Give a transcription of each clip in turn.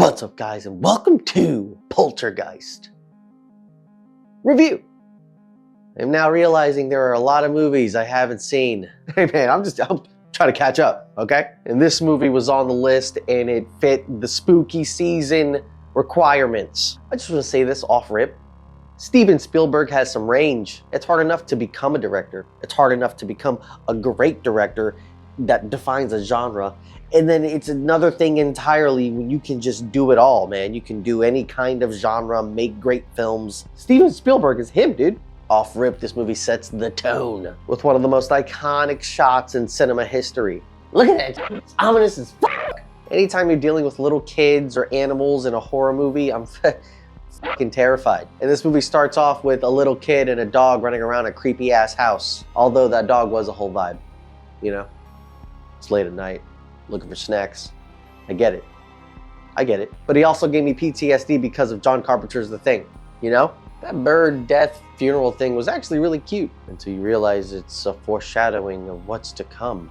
What's up, guys, and welcome to Poltergeist Review. I'm now realizing there are a lot of movies I haven't seen. Hey man, I'm trying to catch up, okay? And this movie was on the list and it fit the spooky season requirements. I just want to say this off rip. Steven Spielberg has some range. It's hard enough to become a director. It's hard enough to become a great director that defines a genre. And then it's another thing entirely when you can just do it all, man. You can do any kind of genre, make great films. Steven Spielberg is him, dude. Off rip, this movie sets the tone with one of the most iconic shots in cinema history. Look at that, it's ominous as fuck. Anytime you're dealing with little kids or animals in a horror movie, I'm fucking terrified. And this movie starts off with a little kid and a dog running around a creepy ass house. Although that dog was a whole vibe, you know? It's late at night, looking for snacks. I get it. But he also gave me PTSD because of John Carpenter's The Thing, you know? That bird death funeral thing was actually really cute until you realize it's a foreshadowing of what's to come.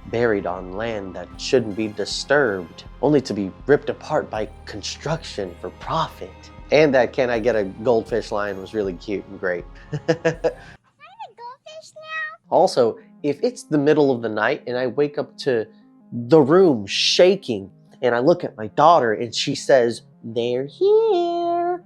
Buried on land that shouldn't be disturbed, only to be ripped apart by construction for profit. And that "can I get a goldfish" line was really cute and great. Can I get a goldfish now? Also, if it's the middle of the night and I wake up to the room shaking and I look at my daughter and she says, "They're here,"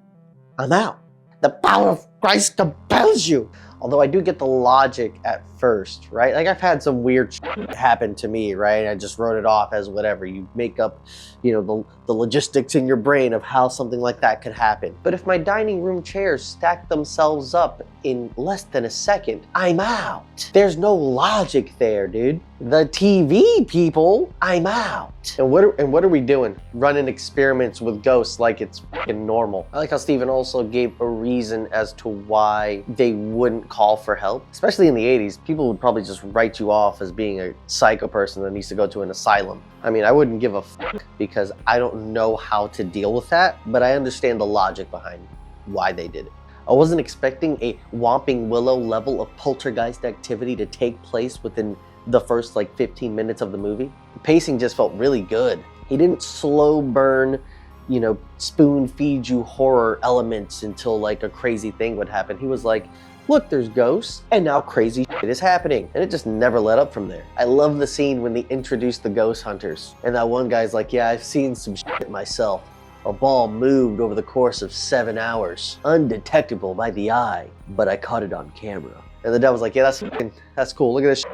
I'm out. The power of Christ compels you. Although I do get the logic at first, right? Like I've had some weird shit happen to me, right? I just wrote it off as whatever. You make up, you know, the logistics in your brain of how something like that could happen. But if my dining room chairs stack themselves up in less than a second, I'm out. There's no logic there, dude. The TV people, I'm out. And what are we doing? Running experiments with ghosts like it's fucking normal. I like how Steven also gave a reason as to why they wouldn't call for help. Especially in the 80s, people would probably just write you off as being a psycho person that needs to go to an asylum. I mean, I wouldn't give a fuck because I don't know how to deal with that, but I understand the logic behind why they did it. I wasn't expecting a Whomping Willow level of poltergeist activity to take place within the first like 15 minutes of the movie. The pacing just felt really good. He didn't slow burn, you know, spoon feed you horror elements until like a crazy thing would happen. He was like, look, there's ghosts, and now crazy shit is happening. And it just never let up from there. I love the scene when they introduced the ghost hunters. And that one guy's like, yeah, I've seen some shit myself. A ball moved over the course of 7 hours, undetectable by the eye, but I caught it on camera. And the devil's like, yeah, that's cool, look at this shit.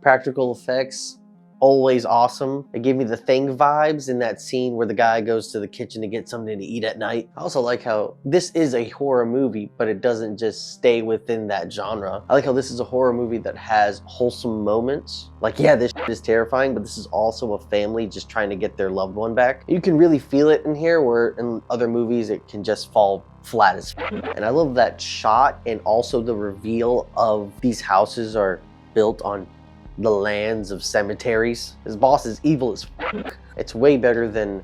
Practical effects, always awesome. It gave me The Thing vibes in that scene where the guy goes to the kitchen to get something to eat at night. I also like how this is a horror movie, but it doesn't just stay within that genre. I like how this is a horror movie that has wholesome moments. Like, yeah, this shit is terrifying, but this is also a family just trying to get their loved one back. You can really feel it in here, where in other movies it can just fall flat as fuck. And I love that shot, and also the reveal of these houses are built on the lands of cemeteries. His boss is evil as fuck. It's way better than,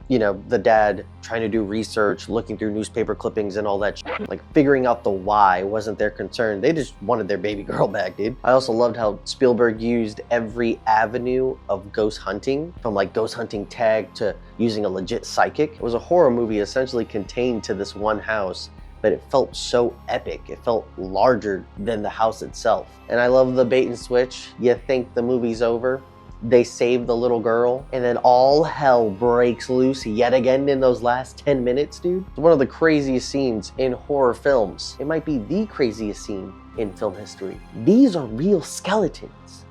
you know, the dad trying to do research, looking through newspaper clippings and all that shit. Like, figuring out the why wasn't their concern. They just wanted their baby girl back, dude. I also loved how Spielberg used every avenue of ghost hunting, from like ghost hunting tag to using a legit psychic. It was a horror movie essentially contained to this one house, but it felt so epic. It felt larger than the house itself. And I love the bait and switch. You think the movie's over, they save the little girl, and then all hell breaks loose yet again in those last 10 minutes, dude. It's one of the craziest scenes in horror films. It might be the craziest scene in film history. These are real skeletons.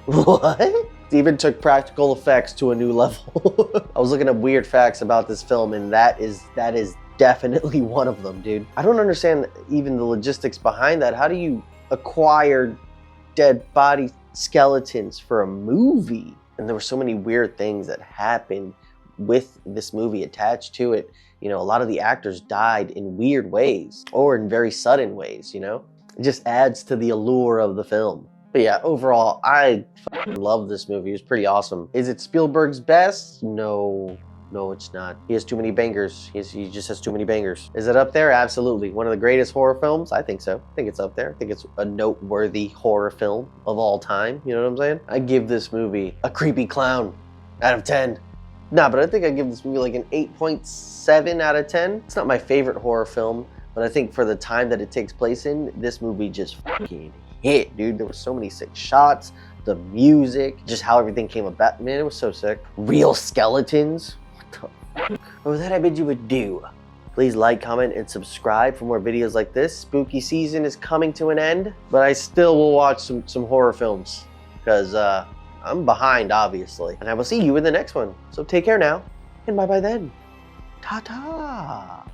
What? Steven took practical effects to a new level. I was looking up weird facts about this film, and that is definitely one of them, dude. I don't understand even the logistics behind that. How do you acquire dead body skeletons for a movie? And there were so many weird things that happened with this movie attached to it. You know, a lot of the actors died in weird ways or in very sudden ways, you know? It just adds to the allure of the film. But yeah, overall, I fucking love this movie. It was pretty awesome. Is it Spielberg's best? No. No, it's not. He has too many bangers. He just has too many bangers. Is it up there? Absolutely. One of the greatest horror films? I think so. I think it's up there. I think it's a noteworthy horror film of all time. You know what I'm saying? I give this movie a creepy clown out of 10. Nah, but I think I give this movie like an 8.7 out of 10. It's not my favorite horror film, but I think for the time that it takes place in, this movie just fucking hit, dude. There were so many sick shots, the music, just how everything came about. Man, it was so sick. Real skeletons. What the fuck? But with that, I bid you adieu. Please like, comment, and subscribe for more videos like this. Spooky season is coming to an end, but I still will watch some horror films because I'm behind, obviously. And I will see you in the next one. So take care now, and bye-bye then. Ta-ta.